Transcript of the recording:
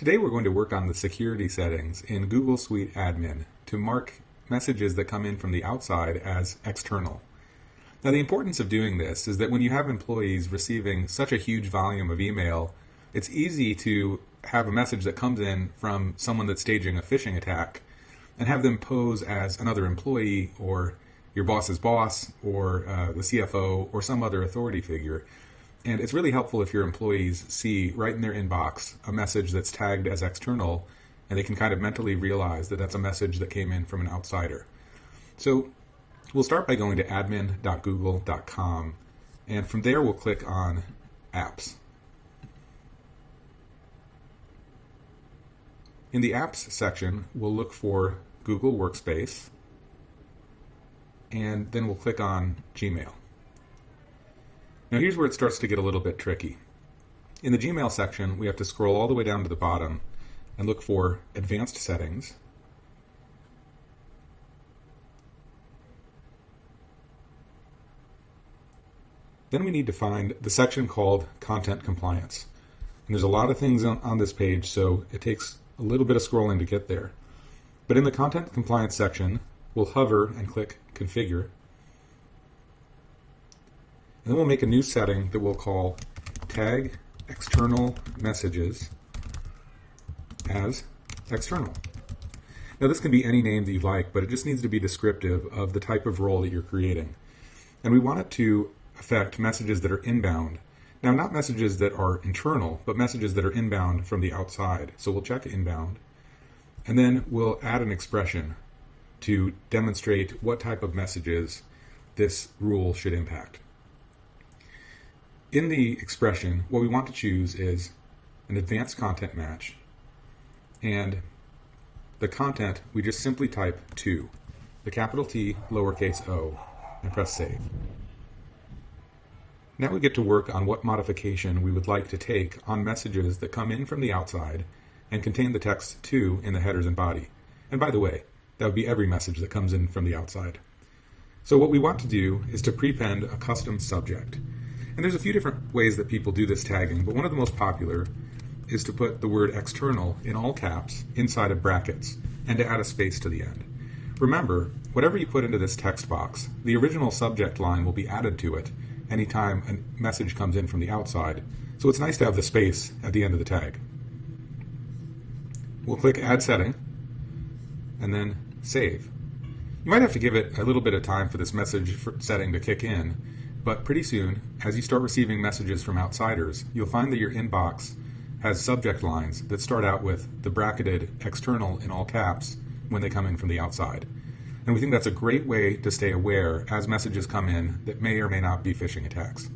Today we're going to work on the security settings in Google Suite Admin to mark messages that come in from the outside as external. Now the importance of doing this is that when you have employees receiving such a huge volume of email, it's easy to have a message that comes in from someone that's staging a phishing attack and have them pose as another employee or your boss's boss or the CFO or some other authority figure. And it's really helpful if your employees see right in their inbox a message that's tagged as external, and they can kind of mentally realize that that's a message that came in from an outsider. So we'll start by going to admin.google.com, and from there we'll click on Apps. In the Apps section, we'll look for Google Workspace, and then we'll click on Gmail. Now here's where it starts to get a little bit tricky. In the Gmail section, we have to scroll all the way down to the bottom and look for Advanced Settings. Then we need to find the section called Content Compliance. And there's a lot of things on this page, so it takes a little bit of scrolling to get there. But in the Content Compliance section, we'll hover and click Configure. And then we'll make a new setting that we'll call Tag External Messages as External. Now this can be any name that you like, but it just needs to be descriptive of the type of role that you're creating. And we want it to affect messages that are inbound. Now not messages that are internal, but messages that are inbound from the outside. So we'll check inbound. And then we'll add an expression to demonstrate what type of messages this rule should impact. In the expression, what we want to choose is an advanced content match, and the content, we just simply type to, the capital T, lowercase o, and press save. Now we get to work on what modification we would like to take on messages that come in from the outside and contain the text to in the headers and body. And by the way, that would be every message that comes in from the outside. So what we want to do is to prepend a custom subject. And there's a few different ways that people do this tagging, but one of the most popular is to put the word external in all caps inside of brackets and to add a space to the end. Remember, whatever you put into this text box, the original subject line will be added to it anytime a message comes in from the outside, so it's nice to have the space at the end of the tag. We'll click Add Setting and then Save. You might have to give it a little bit of time for this message setting to kick in, but pretty soon, as you start receiving messages from outsiders, you'll find that your inbox has subject lines that start out with the bracketed external in all caps when they come in from the outside. And we think that's a great way to stay aware as messages come in that may or may not be phishing attacks.